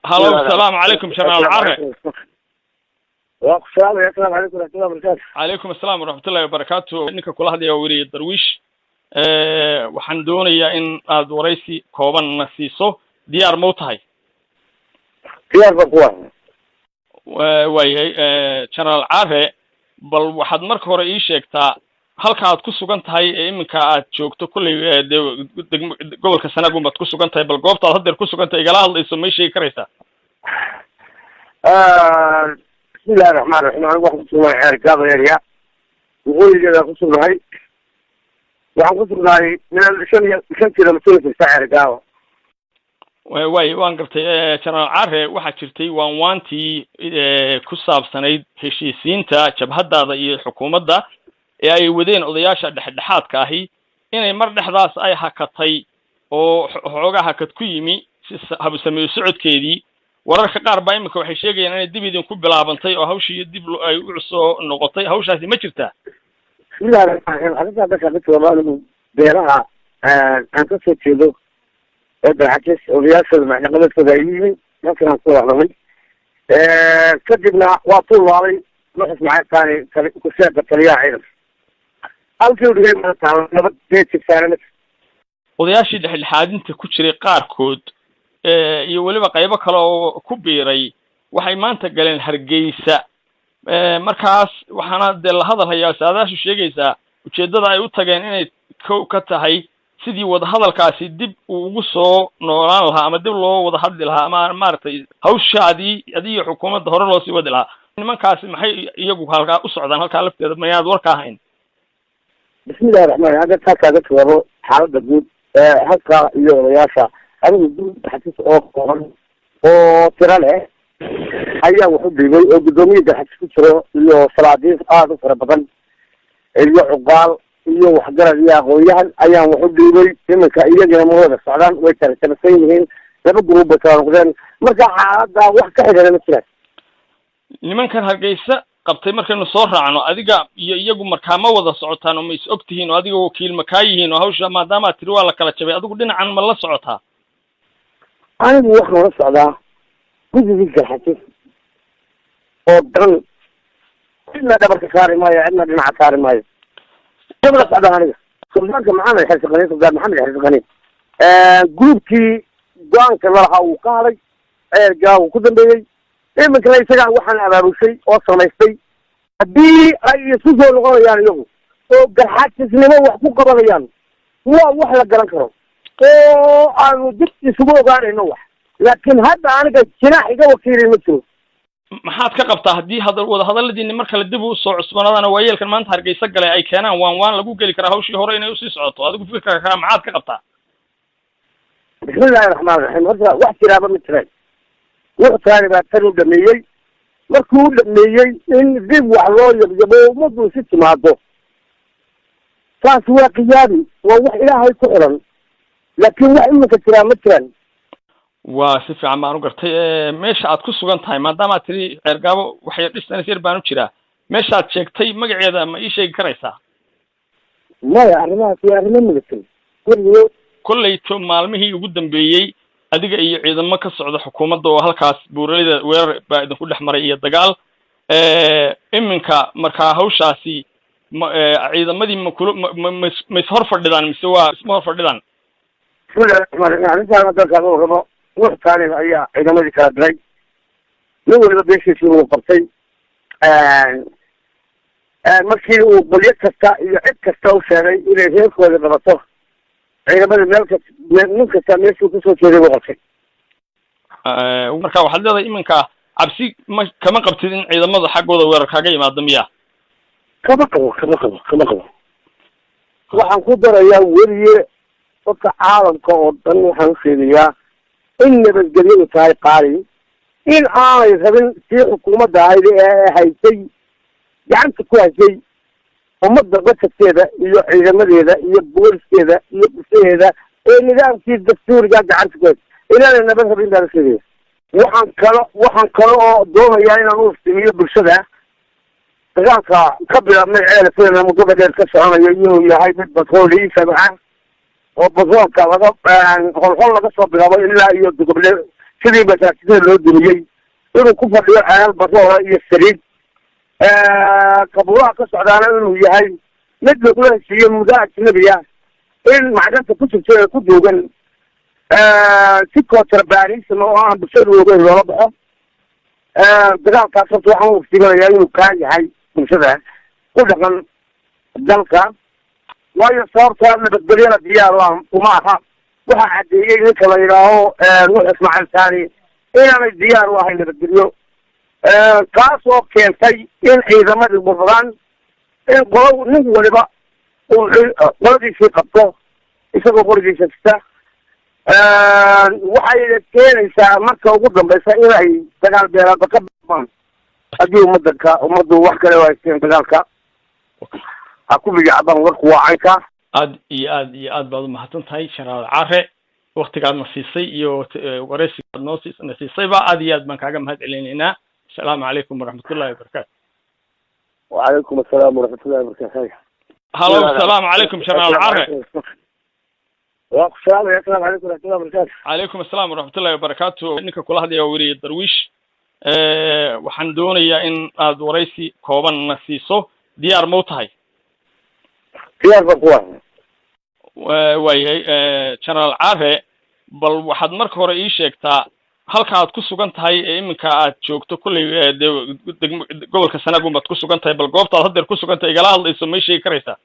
هلا السلام عليكم شنال العرة. السلام عليكم ورحمة الله وبركاته. عليكم السلام ورحمة الله وبركاته. إنك كل هذا يوري درويش وحندوني إن وريسي كوبان نسيسو ديار موتهاي. ديار بقوة. وياي شنال العرة بل واحد مركب رئيسك تا هل كانت كسوغان تهاي إمكا أتشوكتو كل قبل كسنة قوم بتكسوغان تهاي بل قوبتا هدر كسوغان تهاي قلال الله يسمي شيء كريسا. بسم الله الرحمن الرحيم. أنا واحد كسوغان عارك هذا يريا وقولي جدا كسوغان هاي وعن كسوغان هاي من الشن كده مسؤولة في الساعة قاوة. واي وان قرتي شنال عاره waxa jirtay waantii ku saabsanayd heshiisiinta jabhadda iyo xukuumadda ee ay wadeen odayaasha dhexdhexaadka ahi inay mar dhexdaas ay hakatay oo xoogaa hakad ku yimi hab sameeyo socodkeedii wararka qaar baa imika waxay sheegayaan inay dib idin ku bilaabantay oo hawshii dib ay u soo noqotay hawshaasi ma jirtaa bismillaahi arrinta dadka dadka beeraha aan ka soo jeedo بالعكس ورياسة المعلقات كذايين ممكن نقول على كذبنا وطول علي نحس معي ثاني كسبة كليا عيرف أنتوا اللي ما تعرف نبت بيت الثاني odayaashii dhexdhexaadinta ku jiray qaarkood iyo waliba qaybo kale oo ku biiray waxay maanta galeen Hargeysa markaas waxaana la hadalhayaa saadaashu sheegaysaa ujeedada ay u tageen inay ka tahay sidii wada hadalkaasi dib ugu soo noolaan lahaa ama dib loo wada hadli lahaa ama maartay hawshaadii adiga xukuumadda hore loo sii wadi lahaa nimankaasi maxay iyagu halka u socdaan halka lafteeda mayaad warka ahayn bismillaahi raxmaani hada taakaga tuwado xaaladda guud halka iyo odayaasha adigu guud xasis oo kooban oo tira leh ayaa wuxuu dhigay oo gudoomiyada xasis ku jiro iyo salaadiin aad u fara badan iyo cuqaal iyo waxgarad iyo aqoonyahan ayaan wuxuu dhiibay iminka iyagana ma wada socdaan way kala tabsan yihiin laba gruub bay kala noqdeen marka xaaladda wax ka xidhan ma jiraan nimankan Hargeysa qabtay markaynu soo raacno adiga iyo iyagu markaa ma wada socotaan oo ma is ogtihiin oo adiga wakiil ma ka yihiin oo hawsha maadaama tiri waa la kala jabay adigu dhinacan ma la socotaa anigu waxaan la socdaa guddiga garxatis oo dhan cidna dhabarka saari maayo cidna dhinaca saari maayo قبل صعد هنيا سلطانك محمد حسن قنين سلطان محمد حسن قنين جروبكي جوانك الله وقاري جاو كذا بيجي من كلا يسجع وحنا على روسي وصل يستي دي أي سوسو لغة يعني يوم وجرحات سينما وحقوق قبل يعني هو وحلا جران كرو أنا جبت سبوع قاري نوح لكن هذا أنا كجناح يجوا كثير مثله maxaad ka qabtaa hadii wada hadalladii marka la dib u soo cusbanaadana waayeelkan maanta Hargeysa galay ay keenaan waan lagu gali karaa hawshii hore inay u sii socoto adigu fikirka maxaad ka qabtaa bismillaahi raxmaani raxiim horta wax jiraaba ma jiraan wuxuu taari baa tan u dhameeyey markuu u dhameeyey in dib wax loo yabjabo ummaddu si timaado taas waa qiyaabi waa wax ilaahay ku xiran laakiin wax iminka jiraa ma jiraan waa si fiican baan u gartay meesha aad ku sugan tahay maadaama tiri xeergaabo waxay dhisanaysay yar baan u jiraa meesha aad sheegtay magaceeda ma ii sheegi karaysaa maya arrimahaas waa arrimo midatin kollayto maalmihii ugu dambeeyey adiga iyo ciidamo ka socda xukuumadda oo halkaas buuralida weerar baa idinku dhex maray iyo dagaal iminka markaa hawshaasi ciidamadii ma is hor fadhidaan mise waa isma hor fadhidaan arrintaan dalka loo rabo ruux taaniga ayaa ciidamadii kala diray nin waliba beeshiisii uu qabtay markii uu qolyo kasta iyo cid kasta u sheegay inay reerkooda dhabato ciidamada nin kasta meeshuu kasoo jeeday u qabtay marka waxaad leedahay iminka cabsi kama qabtid in ciidamada xaggooda weerar kaaga yimaado miya kama qabo waxaan ku darayaa weliye dadka caalamka oo dhan waxaan u sheegayaa in nabadgelyadu tahay qaali in aanay rabin sii xukuumadda ahayd ee haysay gacanta ku haysay ummadda basadkeeda iyo ciidamadeeda iyo booliskeeda iyo bulshadeeda ee nidaamkii dastuuriga gacanta ku haysay inaanay nabad rabin baan u sheegaya waxaan kale oo doonayaa inaan u iftimiyo bulshada dagaalka ka bilaabmay ceelafeena muddada dheer ka soconayo inuu yahay mid batrooliyiisaba ah oo batroolka holhol laga soo bilaabo ilaa iyo dugoble sidii masaajidada loo dumiyey inuu ku fadhiyo ceelal badoola iyo saliid qabuuraha ka socdaana inuu yahay mid lagula heshiiyo muddo ajnabiya in macdanta ku jirto ee ku duugan si contrabandism oo aan bulshada ogeyn loola baxo dagaalkaas horta waxaan u iftiiminayaa inuu kaa yahay bulshada ku dhaqan dalka waayo sababta nabadgelyada diyaar uma aha waxaa caddeeyey ninka la yidhaaho nuux ismaaciil taani inaanay diyaar u ahayn nabadgelyo kaas oo keentay in ciidamadii burburaan in nin waliba uu qoladiisii qabto isagoo qorigiisa sita waxay keenaysaa marka ugu dambeysa inay dagaal beelaada ka baan haddii ummaddu wax kale haysteen dagaalka ha ku bigacdaan warku waa caynka aad iyo aad baad umahadsan tahay Generaal Care waqtigaadna siisay iyo wareysigaad noo siisayba aad iyo aad baan kaaga mahad celinaynaa السلام عليكم ورحمة الله وبركاته. وعليكم السلام ورحمة الله وبركاته. هلا السلام عليكم Generaal Care. السلام عليكم ورحمة الله وبركاته. عليكم السلام ورحمة الله وبركاته. إنك كل هذا يوري درويش waxaan doonayaa in aad wareysi kooban na siiso diyaar ma u tahay diyaar baan ku waayay Generaal Care bal waxaad marka hore ii sheegtaa halka aad ku sugan tahay ee iminka aad joogto kulli gobolka Sanaag baad ku sugan tahay bal goobta aad hadda ku sugan tahay igala hadlayso ma sheegi karaysaa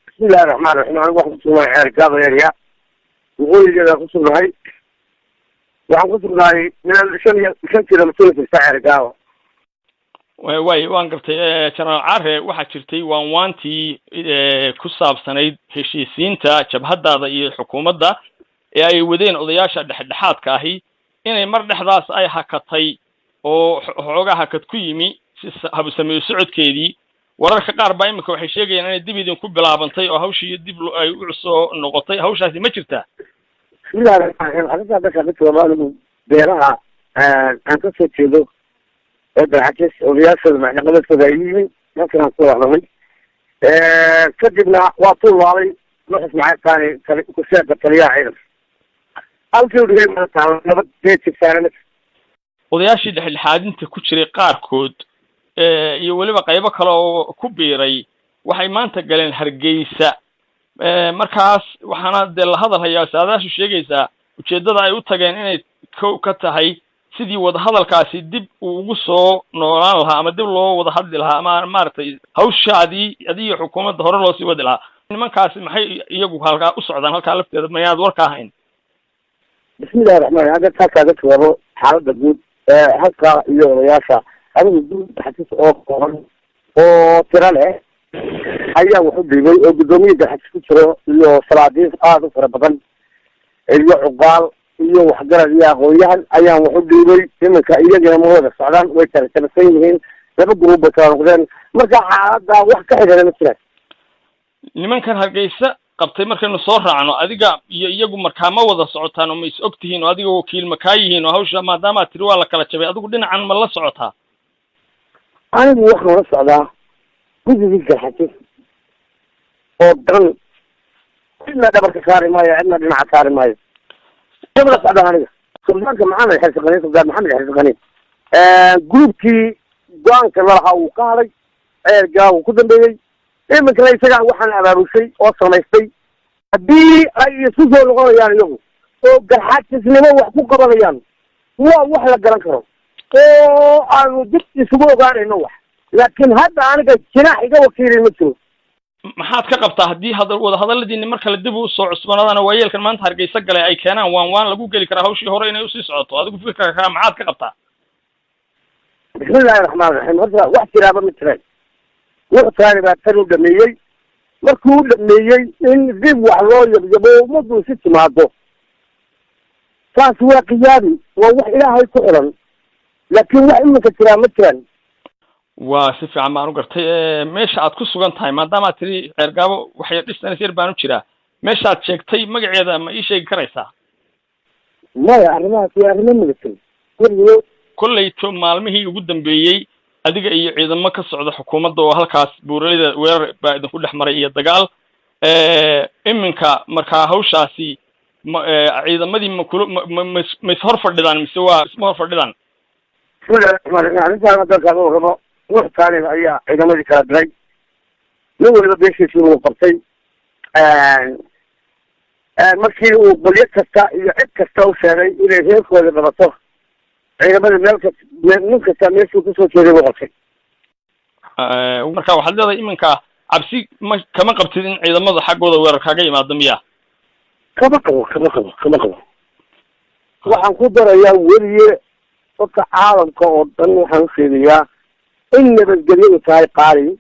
bismillaahir rahmaanir rahiim anigu waxaan ku sugnahay ceelgaaba area waqooyigeeda ku sugnahay waxaan ku sugnahay meel 5 kilomitir ceelgaaba waan gartay Generaal Care waxaa jirtay waantii ku saabsanayd heshiisiinta jabhadaada iyo xukuumadda ee ay wadeen odayaasha dhexdhexaadka ahi inay mar dhexdaas ay hakatay oo xoogaa hakad ku yimi habu sameeyo socodkeedii wararka qaar baa imika waxay sheegayaan inay dib idin ku bilaabantay oo hawshii dib ay u soo noqotay hawshaasi ma jirtaa beeraha aan ka soo jeedo oo dalxajis odayaashooda macnaqabeedkooda ay yihiin halkan aan ku wacdamay kadibna waa tuulaalay nuux ismaaciil taani kusheega taliyaha ciidanka halkii udhigay maanta nabad beejigsaanana odayaashii dhexdhexaadinta ku jiray qaarkood iyo weliba qaybo kale oo ku biiray waxay maanta galeen Hargeysa markaas waxaana de la hadalhayaa saadaashu sheegaysaa ujeedada ay u tageen inay ka tahay sidii wada hadalkaasi dib ugu soo noolaan lahaa ama dib loo wada hadli lahaa ama maartay hawshaadii adiga xukuumadda hore loo sii wadi lahaa nimankaasi maxay iyagu halka u socdaan halka lafteeda ma yaad warka ahayn bismillaahir rahmaanir rahiim hadda kaaga jawaabo xaaladda guud halka iyo odayaasha adigu guud xasis oo kooban oo tira leh ayaa wuxuu dhiibay oo gudoomiyada xasis ku jiro iyo salaadiin aad u fara badan iyo cuqaal iyo waxgarad iyo aqoonyahan ayaan wuxuu dhiibay iminka iyagana ma wada socdaan way kala tabsan yihiin laba gruub bay kala noqdeen marka xaaladda wax ka xidhan ma jiraan nimankan Hargeysa qabtay markaynu soo raacno adiga iyo iyagu markaa ma wada socotaan oo ma is ogtihiin oo adiga wakiil ma ka yihiin oo hawsha maadaama tiri waa la kala jabay adigu dhinacan ma la socotaa anigu waxaan la socdaa guddiga garxajis oo dhan cidna dhabarka saari maayo cidna dhinaca saari maayo la socdaa aniga suldaanka maxamed xirsi qaniin suldan maxamed xirsi qaniin gruubkii go-aanka lalahaa uu ka hadlay ceelgaa uu ku dambeeyey iminkana isagaa waxaan abaabushay oo samaystay haddii ay isu soo noqonayaan iyagu oo garxajisnimo wax ku qabanayaan waa wax la garan karo oo aanu dib isugu ogaanayno wax laakiin hadda aniga jinaax iga wakiilay ma jiro maxaad ka qabtaa haddii wada hadalladiini mar kale dib u soo cusbanaadana waayeelkan maanta Hargeysa galay ay keenaan waan lagu geli karaa hawshii hore inay usii socoto adigu fikirka maxaad ka qabtaa bismillaahir rahmaanir rahiim horta wax jiraaba ma jiraan wuxuu taani baa tan u dhameeyey markuu u dhameeyey in dib wax loo yabyabo ummaddu si timaado taas waa qiyaabi waa wax ilaahay ku xiran laakiin wax iminka jiraa ma jiraan waa si fiican baan u gartay meesha aad ku sugan tahay maadaama tiri ceergaabo waxay dhisanays yar baan u jiraa meesha aad sheegtay magaceeda ma ii sheegi karaysaa maya arrimahaas waa arrimo milatary kolleyto maalmihii ugu dambeeyey adiga iyo ciidamo ka socda xukuumadda oo halkaas buuralida weerar baa idinku dhex maray iyo dagaal iminka markaa hawshaasi ciidamadii ma is hor fadhidaan mise waa isma hor fadhidaan? arrintaan dalka lagu rabo ruux taaniga ayaa ciidamadii kala diray nin waliba beeshiisii uu qabtay markii uu qolyo kasta iyo cid kasta u sheegay inay reerkooda qabato ciidamada nin kasta meeshuu kasoo jeeday u qabtay. marka waxaad leedahay iminka cabsi kama qabtid in ciidamada xaggooda weerar kaaga yimaado miya? kama qabo waxaan ku darayaa weliye dadka caalamka oo dhan waxaan usheegayaa in nabadgelyadu tahay qaali,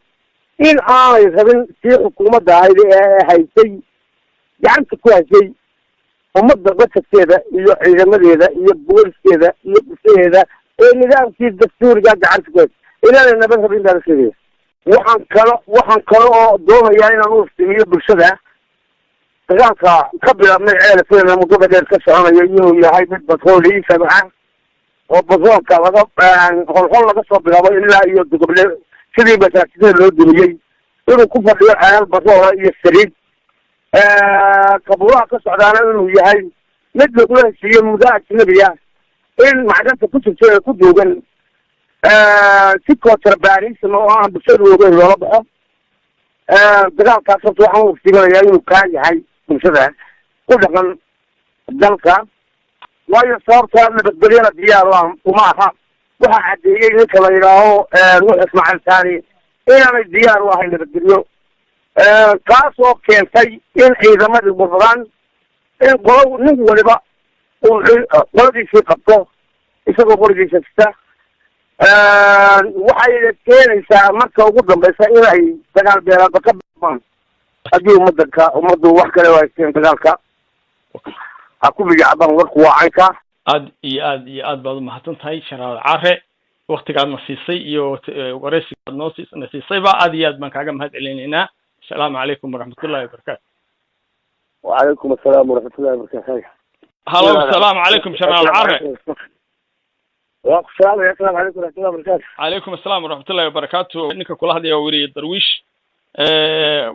in aanay rabin sii xukuumadda ahayd ee haysay gacanta ku haysay ummadda basadkeeda iyo ciidamadeeda iyo booliskeeda iyo bulshadeeda ee nidaamkii dastuuriga gacanta ku haysay inaanay nabad rabin baan usheegaya. waxaan kale oo doonayaa inaan u iftimiyo bulshada dagaalka ka bilaabmay ceelafeena muddada dheer ka soconayo inuu yahay mid batrooli sabaca oo batroolka holhol laga soo bilaabo ilaa iyo dugoble sidii masaajidada loo dumiyey inuu ku fadhiyo ceelal batroola iyo saliid kabuuraha ka socdaana inuu yahay mid lagula heshiiyo muddo ajnabiya in macdanta ku jirto ee ku duugan si contrabandism oo aan bulshada ogeyn loola baxo. dagaalkaas horta waxaan u iftiiminayaa inuu kaa yahay bulshada ku dhaqan dalka, waayo sababta nabadgelyada diyaar uma aha. waxaa caddeeyey ninka la yidhaaho nuux ismaaciil taani inaanay diyaar u ahayn nabadgelyo, kaas oo keentay in ciidamadii burburaan, in nin waliba uu qoladiisii qabto isagoo qorigiisa sita. waxay keenaysaa marka ugu dambeysa inay dagaal beelaadba ka bilaabaan haddii ummaddu wax kale haysteen dagaalka ha ku bigacbaan. warku waa caynka. aad baad umahadsan tahay Generaal Care, waktigaadna siisay iyo wareysigaad noo siisayba aad iyo aad baan kaaga mahad celinaynaa. asalaamu calaykum waraxmatullahi wabarakaatu. wacalaykum assalaam waraxmatullahi wabarakaatu. halo asalaamu calaykum Generaal Care. السلام عليكم ورحمة الله وبركاته. عليكم السلام ورحمة الله وبركاته. إنك كل هذا يوري درويش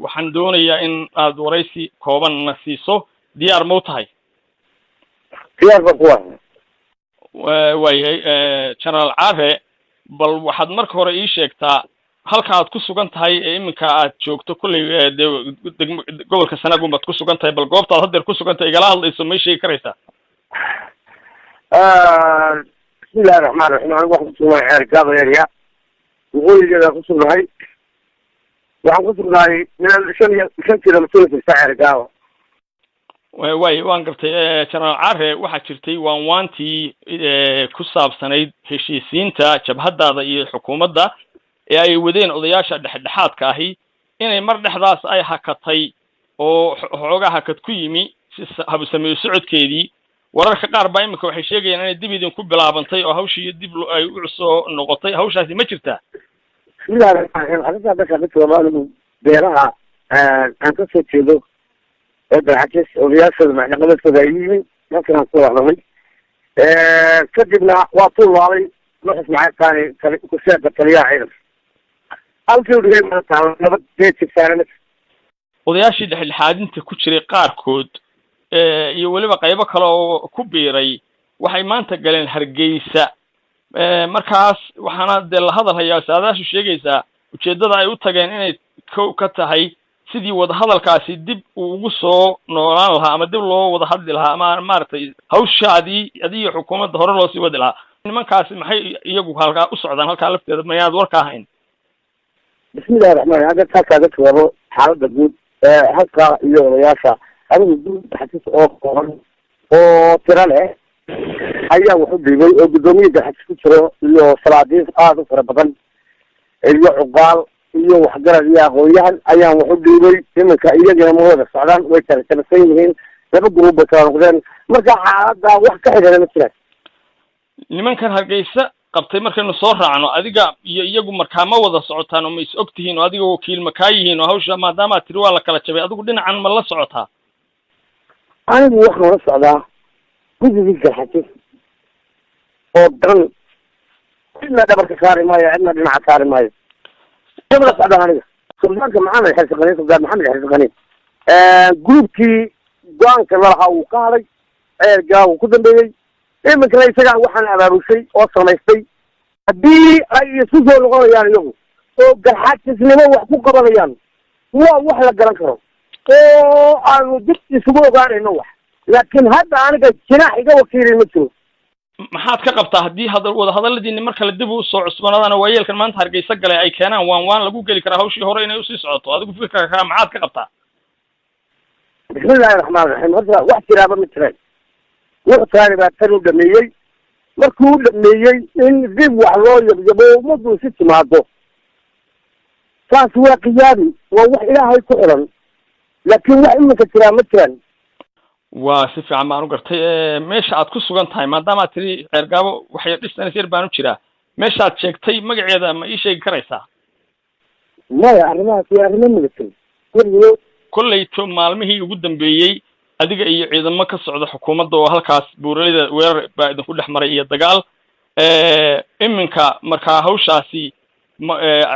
waxaan doonayaa in aad waraysi kooban na siiso. diyaar ma u tahay? diyaar baan ku waayahay Generaal Care, bal waxaad marka hore ii sheegtaa halka aad ku sugan tahay ee iminka aad joogto kulley gobolka Sanaag baad ku sugan tahay, bal goobtaad haddeer ku sugan tahay igala hadlayso ma sheegi karaysaa? بسم الله الرحمن الرحيم. أنا واحد كسر عارك هذا يريا وقول كذا كسر هاي وعن كسر هاي من شن كذا مسؤول في السعر قاوة. waan gartay Generaal Care, waxaa jirtay waantii ku saabsanayd heshiisiinta jabhadaada iyo xukuumadda ee ay wadeen odayaasha dhexdhexaadka ahi inay mar dhexdaas ay hakatay oo xoogaa hakad ku yimi habu sameeyo socodkeedii. wararka qaar baa imika waxay sheegayaan inay dib idinku bilaabantay oo hawshii dib ay u soo noqotay. hawshaasi ma jirtaa? arrintaa dadka mid walba beeraha aan ka soo jeedo oo dalxajis odayaashooda macnaqabeedkooda ay yihiin halkan aan ku wacdamay kadibna waa tuulaalay nuux ismaaciil taani kusheega taliyaha ciidanka halkii u dhigay maanta nabad beejigsaanama. odayaashii dhexdhexaadinta ku jiray qaarkood iyo weliba qaybo kale oo ku biiray waxay maanta galeen Hargeysa. markaas waxaana de la hadal hayaa saadaashu sheegaysaa ujeedada ay u tageen inay ka tahay sidii wada hadalkaasi dib ugu soo noolaan lahaa ama dib loo wada hadli lahaa ama maartay hawshaadii adiga xukuumadda hore loo sii wadi lahaa. nimankaasi maxay iyagu halkaa u socdaan halkaa lafteeda mayaad warka ahayn? bismillahi raxmaan raxiim. hadda kaaga jawaabo xaaladda guud halkaa iyo odayaasha adigu guud xasis oo kooban oo tiro leh ayaa wuxuu dhiibay oo guddoomiye xasis ku jiro iyo salaadiin aad u fara badan iyo cuqaal iyo waxgarad iyo aqoonyahan ayaan wuxuu dhiibay. iminka iyagana ma wada socdaan, way kala tirsan yihiin, laba gruub bay kala noqdeen. marka xaaladda wax ka xidhana ma jiraan. nimankan Hargeysa qabtay markaynu soo raacno adiga iyo iyagu markaa ma wada socotaan oo ma is ogtihiin oo adiga wakiil ma kaa yihiin oo hawsha maadaama tiri waa la kala jabay adigu dhinacan ma la socotaa? anigu waxaan la socdaa guddigii garxajis oo dhan cidna dhabarka saari maayo, cidna dhinaca saari maayo. la socdaa aniga suldaanka maxamed xirsi qaniin, sultaan maxamed xirsi qaniin gruubkii go-aanka lalahaa uu ka hadhay ceergaa uu ku dambeeyey iminkana isagaa waxaan abaabushay oo samaystay haddii ay isu soo noqonayaan iyagu oo garxaajisnimo wax ku qabanayaan waa wax la garan karo oo aanu dib isugu ogaanayno wax laakiin hadda aniga jinaax iga wakiilay ma jiro. maxaad ka qabtaa haddii wadahadaladiini mar kale dib u soo cusbanaadaan waayeelkan maanta Hargeysa galay ay keenaan waan lagu geli karaa hawshii hore inay usii socoto adigu fikirka maxaad ka qabtaa? bismillaahi raxmaani raxiim horta wax jiraaba ma jiraan wuxuu taani baa tan u dhameeyey markuu u dhameeyey in dib wax loo yabyabo ummaddu si timaado taas waa qiyaabi waa wax ilaahay ku xiran laakiin wax iminka jiraa ma jiraan. waa si fiican baan u gartay meesha aad ku sugan tahay maadaama aad tiri ceergaabo waxay dhisanays yar baan u jiraa meesha aad sheegtay magaceeda ma ii sheegi karaysaa? maya arrimahaas waa arrimo milatay weliyo kolleyto maalmihii ugu dambeeyey adiga iyo ciidamo ka socda xukuumadda oo halkaas buuralida weerar baa idinku dhex maray iyo dagaal iminka markaa hawshaasi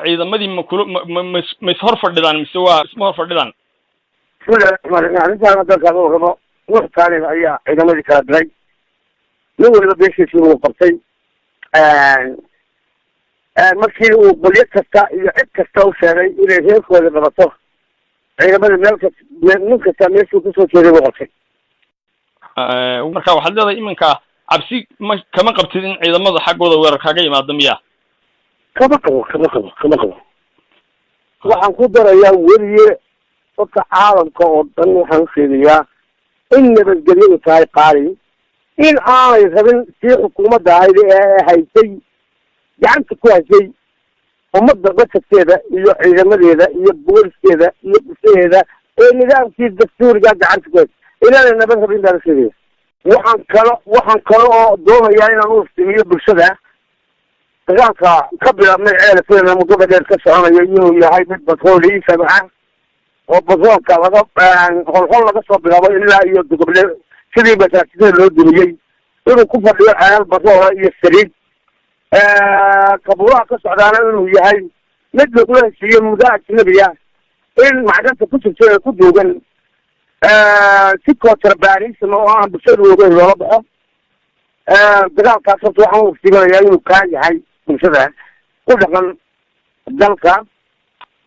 ciidamadii ma is hor fadhidaan mise waa isma hor fadhidaan? arrintaan dalka loo rabo ruux taaniga ayaa ciidamadii kala diray nin waliba beeshiisii uu qabtay markii uu qolyo kasta iyo cid kasta u sheegay inay reerkooda qabato ciidamada nin kasta meeshuu kusoo jeeday buu qabtay. marka waxaad leedahay iminka cabsi kama qabtid in ciidamada xaggooda weerar kaaga yimaado miya? kama qabo waxaan ku darayaa weliye dadka caalamka oo dhan waxaan usheegayaa in nabadgelyadu tahay qaali in aanay rabin sii xukuumadda ahayd ee haysay gacanta ku haysay ummadda basadkeeda iyo ciidamadeeda iyo booliskeeda iyo bulshadeeda ee nidaamkii dastuuriga gacanta ku haysay inaanay nabad rabin baan usheegaya. waxaan kale oo doonayaa inaan u iftimiyo bulshada dagaalka ka bilaabmay ceelafeena muddada dheer ka soconayo inuu yahay mid batrooli sabaxa oo batroolka holhol laga soo bilaabo ilaa iyo dugoble sidii masaajidada loo dumiyey inuu ku fadhiyo ceelal batroola iyo saliid kabuuraha ka socdaana inuu yahay mid lagula heshiiyo muddo ajnabiya in macdanta ku jirto ee ku duugan si contrabandism oo aan bulshadu ogeyn loola baxo dagaalkaas horta waxaan u iftiiminayaa inuu kaa yahay bulshada ku dhaqan dalka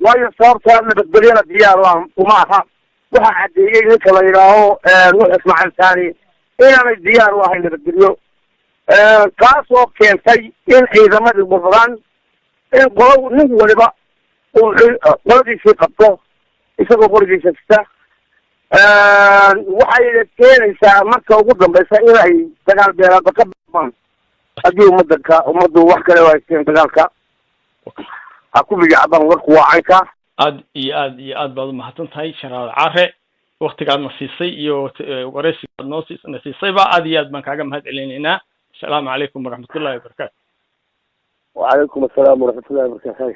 waayo sababta nabadgelyada diyaar uma aha waxaa caddeeyey ninka la yidhaaho nuux ismaaciil taani inaanay diyaar u ahayn nabadgelyo kaas oo keentay in ciidamadii burburaan in nin waliba uu qoladiisii qabto isagoo qorigiisa sita waxay keenaysaa marka ugu dambaysa inay dagaal beelaada ka bilaabaan haddii ummaddu wax kale haysteen dagaalka ha ku bigacdaan warku waa caynka. aad baad umahadsan tahay Sharaad Care waqtigaad na siisay iyo wareysigaad noo siisayba aad iyo aad baan kaaga mahad celinaynaa. Assalaamu calaykum waraxmatullaahi wabarakaatu. وعليكم السلام ورحمة الله وبركاته.